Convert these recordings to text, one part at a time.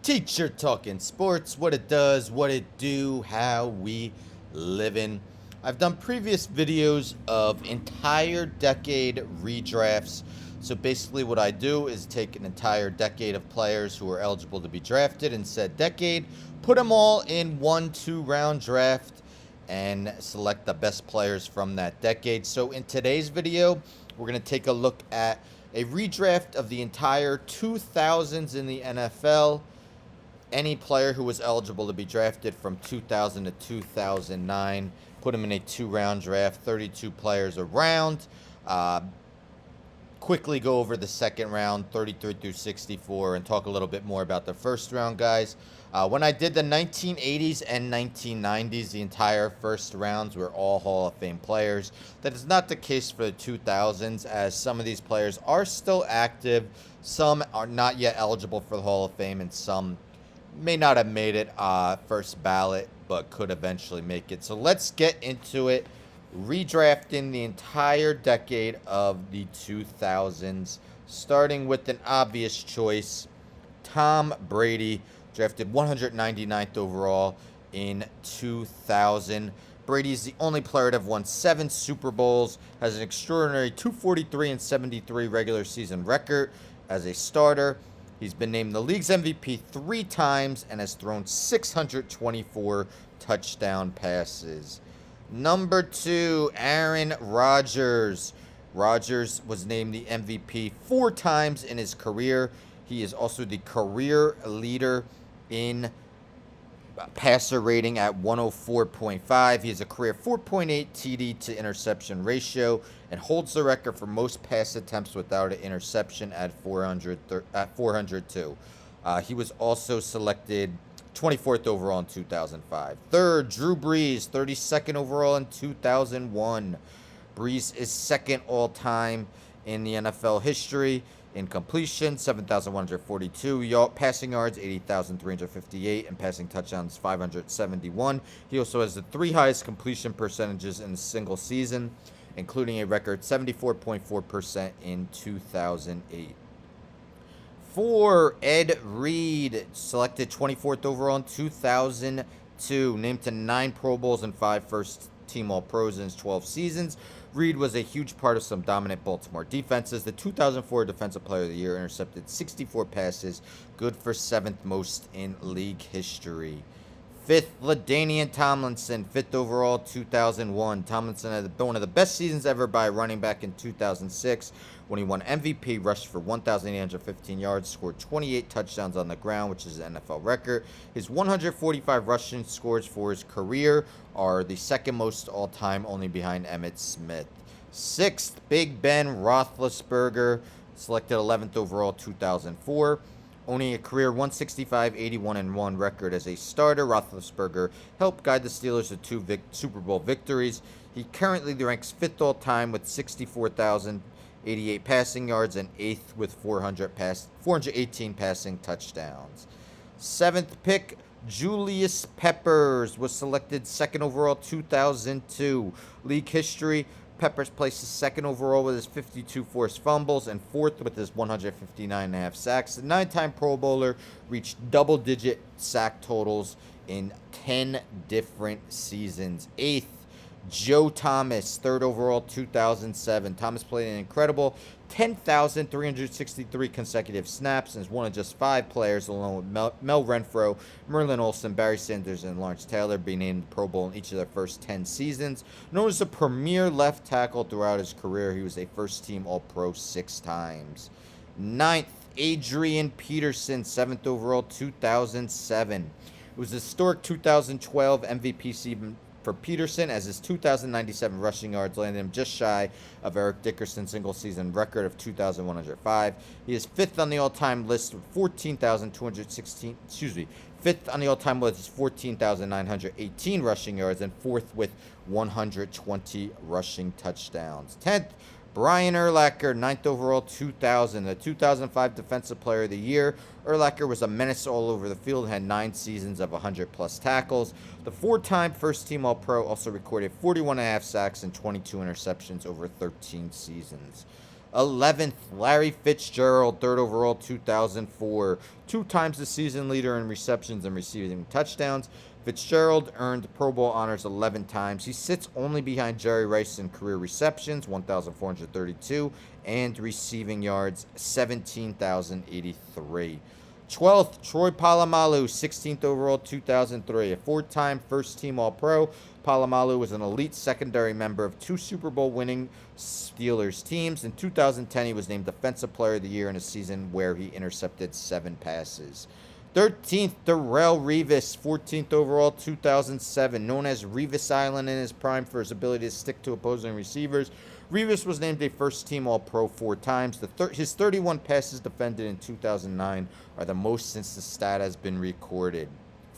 Teacher Talking Sports, what it does, what it do, how we living. I've done previous videos of entire decade redrafts. So basically what I do is take an entire decade of players who are eligible to be drafted in said decade, put them all in 1-2 round draft, and select the best players from that decade. So in today's video, we're going to take a look at a redraft of the entire 2000s in the NFL. Any player who was eligible to be drafted from 2000 to 2009, put them in a 2-round draft, 32 players around. Quickly go over the second round, 33 through 64, and talk a little bit more about the first round guys. When I did the 1980s and 1990s, the entire first rounds were all Hall of Fame players. That is not the case for the 2000s, as some of these players are still active. Some are not yet eligible for the Hall of Fame, and some may not have made it first ballot, but could eventually make it. So let's get into it. Redrafting the entire decade of the 2000s, starting with an obvious choice, Tom Brady, drafted 199th overall in 2000. Brady is the only player to have won 7 Super Bowls, has an extraordinary 243 and 73 regular season record as a starter. He's been named the league's MVP 3 times and has thrown 624 touchdown passes. Number 2, Aaron Rodgers. Rodgers was named the MVP 4 times in his career. He is also the career leader in passer rating at 104.5. He has a career 4.8 TD to interception ratio and holds the record for most pass attempts without an interception at 402. He was also selected 24th overall in 2005. Third, Drew Brees, 32nd overall in 2001. Brees is second all-time in the NFL history in completion, 7,142, passing yards, 80,358, and passing touchdowns, 571. He also has the 3 highest completion percentages in a single season, including a record 74.4% in 2008. 4, Ed Reed, selected 24th overall in 2002, named to 9 Pro Bowls and 5 first-team All-Pros in his 12 seasons. Reed was a huge part of some dominant Baltimore defenses. The 2004 Defensive Player of the Year, intercepted 64 passes, good for 7th most in league history. 5th, LaDainian Tomlinson, 5th overall, 2001. Tomlinson had one of the best seasons ever by a running back in 2006 when he won MVP, rushed for 1,815 yards, scored 28 touchdowns on the ground, which is an NFL record. His 145 rushing scores for his career are the second most all-time, only behind Emmitt Smith. 6th, Big Ben Roethlisberger, selected 11th overall, 2004. Owning a career 165, 81, and 1 record as a starter, Roethlisberger helped guide the Steelers to 2 Super Bowl victories. He currently ranks 5th all-time with 64,088 passing yards and 8th with 418 passing touchdowns. 7th pick, Julius Peppers, was selected 2nd overall, 2002. League history, Peppers places 2nd overall with his 52 forced fumbles and 4th with his 159.5 sacks. The 9-time Pro Bowler reached double-digit sack totals in 10 different seasons. 8th, Joe Thomas, 3rd overall, 2007. Thomas played an incredible 10,363 consecutive snaps and is one of just 5 players, along with Mel Renfro, Merlin Olsen, Barry Sanders, and Lawrence Taylor, being named the Pro Bowl in each of their first 10 seasons. Known as a premier left tackle throughout his career, he was a first-team All-Pro 6 times. 9th, Adrian Peterson, 7th overall, 2007. It was a historic 2012 MVP season for Peterson, as his 2,097 rushing yards landed him just shy of Eric Dickerson's single-season record of 2,105. He is 5th on the all-time list with 14,216. 5th on the all-time list is 14,918 rushing yards, and 4th with 120 rushing touchdowns. 10th, Brian Urlacher, 9th overall, 2000. The 2005 Defensive Player of the Year. Urlacher was a menace all over the field and had 9 seasons of 100-plus tackles. The 4-time first-team All-Pro also recorded 41.5 sacks and 22 interceptions over 13 seasons. 11th, Larry Fitzgerald, 3rd overall, 2004. 2 times the season leader in receptions and receiving touchdowns. Fitzgerald earned Pro Bowl honors 11 times. He sits only behind Jerry Rice in career receptions, 1,432, and receiving yards, 17,083. 12th, Troy Polamalu, 16th overall, 2003. A 4-time first-team All-Pro, Polamalu was an elite secondary member of 2 Super Bowl winning Steelers teams. In 2010, he was named Defensive Player of the Year in a season where he intercepted 7 passes. 13th, Darrelle Revis, 14th overall, 2007. Known as Revis Island in his prime for his ability to stick to opposing receivers, Revis was named a first-team All-Pro 4 times. His 31 passes defended in 2009 are the most since the stat has been recorded.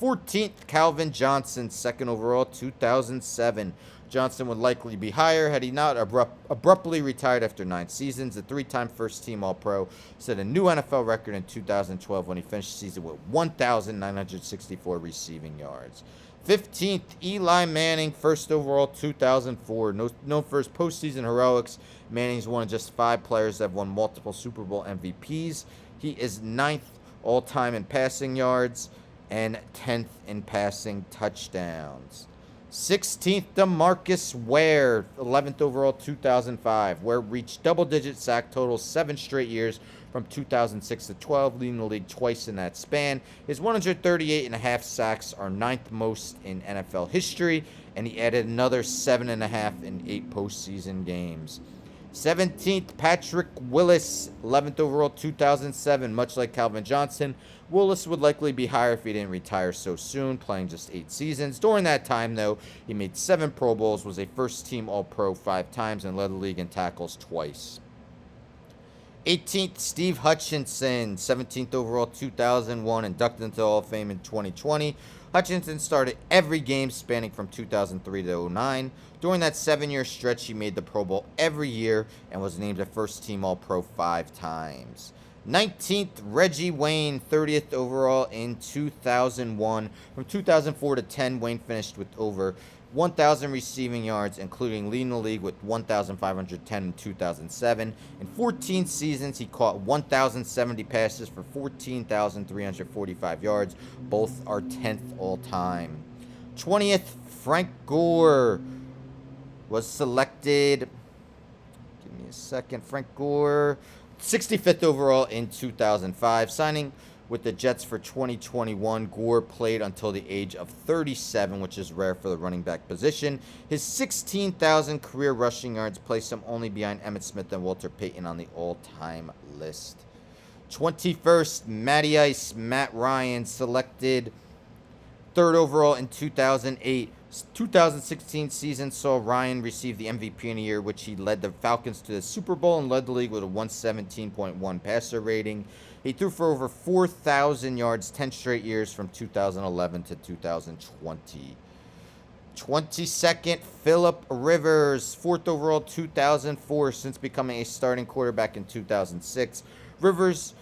14th, Calvin Johnson, 2nd overall, 2007. Johnson would likely be higher had he not abruptly retired after 9 seasons. The 3-time first-team All-Pro set a new NFL record in 2012 when he finished the season with 1,964 receiving yards. 15th, Eli Manning, 1st overall, 2004. Known for his postseason heroics, Manning's one of just 5 players that have won multiple Super Bowl MVPs. He is 9th all-time in passing yards and 10th in passing touchdowns. 16th, DeMarcus Ware, 11th overall, 2005. Ware reached double-digit sack totals 7 straight years from 2006 to 12, leading the league twice in that span. His 138.5 sacks are 9th most in NFL history, and he added another 7.5 in 8 postseason games. 17th, Patrick Willis, 11th overall, 2007. Much like Calvin Johnson, Willis would likely be higher if he didn't retire so soon, playing just 8 seasons. During that time, though, he made 7 Pro Bowls, was a first-team All-Pro 5 times, and led the league in tackles twice. 18th, Steve Hutchinson, 17th overall, 2001, inducted into the Hall of Fame in 2020. Hutchinson started every game spanning from 2003 to 2009. During that 7-year stretch, he made the Pro Bowl every year and was named a first-team All-Pro 5 times. 19th, Reggie Wayne, 30th overall in 2001. From 2004 to 10, Wayne finished with over 1,000 receiving yards, including leading the league with 1,510 in 2007. In 14 seasons, he caught 1,070 passes for 14,345 yards. Both are 10th all-time. 20th, Frank Gore was selected. Give me a second. Frank Gore, 65th overall in 2005. Signing with the Jets for 2021, Gore played until the age of 37, which is rare for the running back position. His 16,000 career rushing yards placed him only behind Emmitt Smith and Walter Payton on the all-time list. 21st, Matty Ice, Matt Ryan, selected 3rd overall in 2008. 2016 season saw Ryan receive the MVP in a year, which he led the Falcons to the Super Bowl and led the league with a 117.1 passer rating. He threw for over 4,000 yards 10 straight years from 2011 to 2020. 22nd, Phillip Rivers, 4th overall, 2004, since becoming a starting quarterback in 2006. Rivers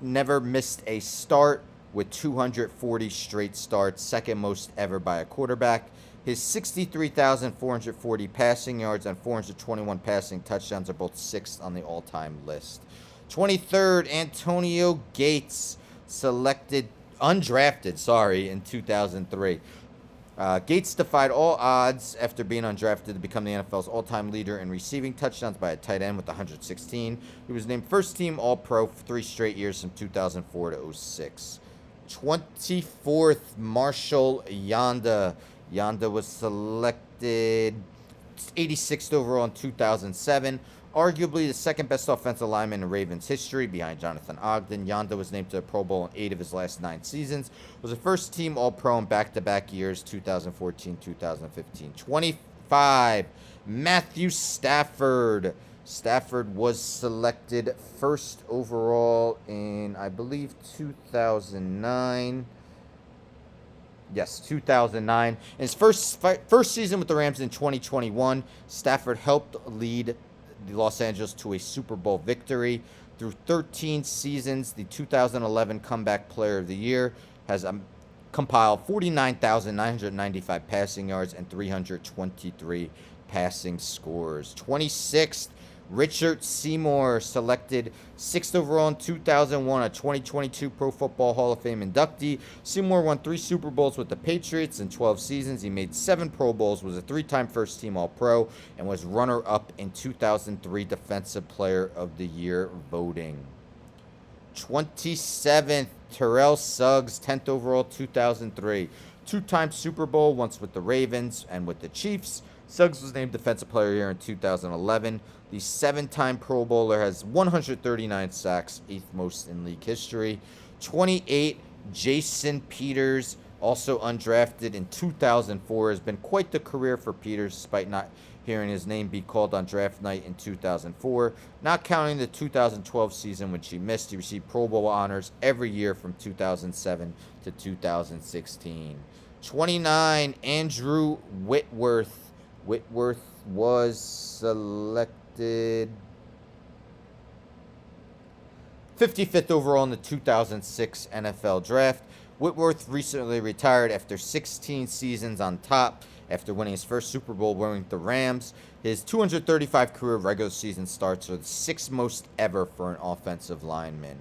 never missed a start with 240 straight starts, second most ever by a quarterback. His 63,440 passing yards and 421 passing touchdowns are both 6th on the all-time list. 23rd, Antonio Gates, undrafted, in 2003. Gates defied all odds after being undrafted to become the NFL's all-time leader in receiving touchdowns by a tight end with 116. He was named first-team All-Pro for 3 straight years from 2004 to 2006. 24th, Marshall Yanda. Yanda was selected 86th overall in 2007. Arguably the second best offensive lineman in Ravens history behind Jonathan Ogden. Yanda was named to the Pro Bowl in 8 of his last 9 seasons. Was a first-team All-Pro in back-to-back years, 2014, 2015. 25, Matthew Stafford. Stafford was selected 1st overall in, I believe, 2009. Yes, 2009. In his first season with the Rams in 2021, Stafford helped lead the Los Angeles to a Super Bowl victory. Through 13 seasons, the 2011 Comeback Player of the Year has compiled 49,995 passing yards and 323 passing scores. 26th, Richard Seymour, selected 6th overall in 2001, a 2022 Pro Football Hall of Fame inductee. Seymour won 3 Super Bowls with the Patriots in 12 seasons. He made 7 Pro Bowls, was a 3-time first-team All-Pro, and was runner-up in 2003 Defensive Player of the Year voting. 27th, Terrell Suggs, 10th overall, 2003. 2-time Super Bowl, once with the Ravens and with the Chiefs. Suggs was named Defensive Player of the Year in 2011. The 7-time Pro Bowler has 139 sacks, 8th most in league history. 28, Jason Peters, also undrafted in 2004. Has been quite the career for Peters, despite not hearing his name be called on draft night in 2004. Not counting the 2012 season, which he missed. He received Pro Bowl honors every year from 2007 to 2016. 29, Andrew Whitworth. Whitworth was selected 55th overall in the 2006 NFL Draft. Whitworth recently retired after 16 seasons on top after winning his first Super Bowl wearing the Rams. His 235 career regular season starts are the 6th most ever for an offensive lineman.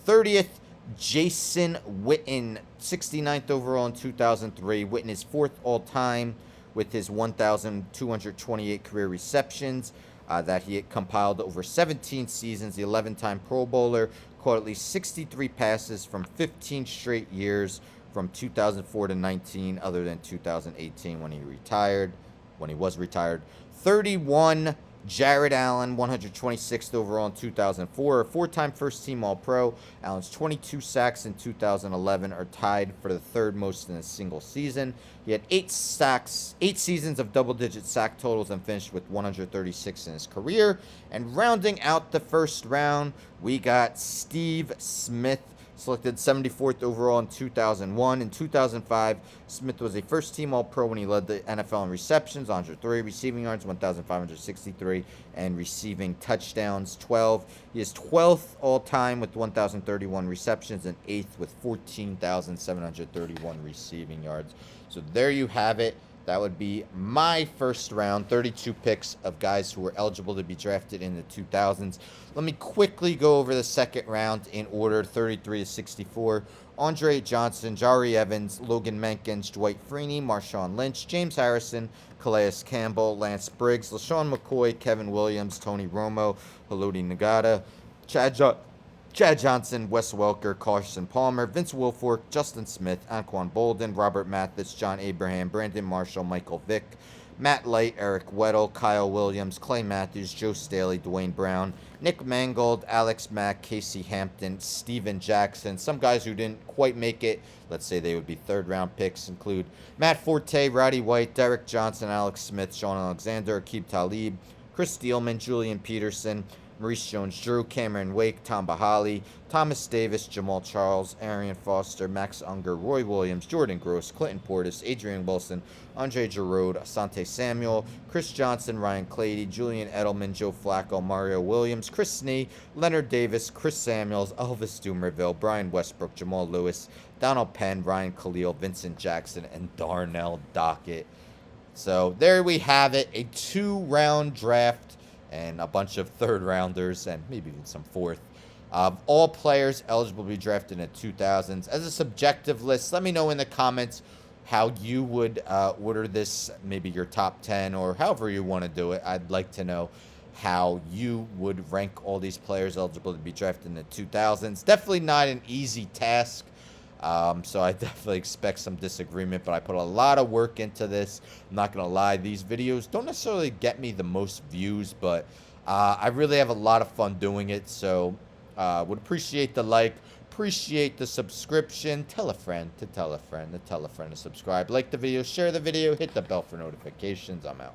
30th, Jason Witten, 69th overall in 2003. Witten is 4th all-time with his 1,228 career receptions that he had compiled over 17 seasons. The 11-time Pro Bowler, caught at least 63 passes from 15 straight years from 2004 to 19, other than 2018 when he was retired. 31, Jared Allen, 126th overall in 2004, a 4-time first-team All-Pro. Allen's 22 sacks in 2011 are tied for the 3rd most in a single season. He had 8 seasons of double-digit sack totals, and finished with 136 in his career. And rounding out the first round, we got Steve Smith, selected 74th overall in 2001. In 2005, Smith was a first-team All-Pro when he led the NFL in receptions, 103, receiving yards, 1,563, and receiving touchdowns, 12. He is 12th all-time with 1,031 receptions and 8th with 14,731 receiving yards. So there you have it. That would be my first round, 32 picks of guys who were eligible to be drafted in the 2000s. Let me quickly go over the second round in order, 33 to 64. Andre Johnson, Jari Evans, Logan Mankins, Dwight Freeney, Marshawn Lynch, James Harrison, Calais Campbell, Lance Briggs, LaShawn McCoy, Kevin Williams, Tony Romo, Haloti Ngata, Chad Johnson, Wes Welker, Carson Palmer, Vince Wilfork, Justin Smith, Anquan Bolden, Robert Mathis, John Abraham, Brandon Marshall, Michael Vick, Matt Light, Eric Weddle, Kyle Williams, Clay Matthews, Joe Staley, Dwayne Brown, Nick Mangold, Alex Mack, Casey Hampton, Steven Jackson. Some guys who didn't quite make it, let's say they would be 3rd-round picks, include Matt Forte, Roddy White, Derek Johnson, Alex Smith, Sean Alexander, Aqib Talib, Chris Steelman, Julian Peterson, Maurice Jones-Drew, Cameron Wake, Tom Bahali, Thomas Davis, Jamal Charles, Arian Foster, Max Unger, Roy Williams, Jordan Gross, Clinton Portis, Adrian Wilson, Andre Giroud, Asante Samuel, Chris Johnson, Ryan Clady, Julian Edelman, Joe Flacco, Mario Williams, Chris Snee, Leonard Davis, Chris Samuels, Elvis Dumerville, Brian Westbrook, Jamal Lewis, Donald Penn, Ryan Khalil, Vincent Jackson, and Darnell Dockett. So there we have it, a 2-round draft and a bunch of 3rd-rounders and maybe even some 4th. All players eligible to be drafted in the 2000s. As a subjective list, let me know in the comments how you would order this, maybe your top 10 or however you want to do it. I'd like to know how you would rank all these players eligible to be drafted in the 2000s. Definitely not an easy task. So I definitely expect some disagreement, but I put a lot of work into this. I'm not going to lie. These videos don't necessarily get me the most views, but I really have a lot of fun doing it. So would appreciate the like, appreciate the subscription. Tell a friend to tell a friend to tell a friend to subscribe. Like the video, share the video, hit the bell for notifications. I'm out.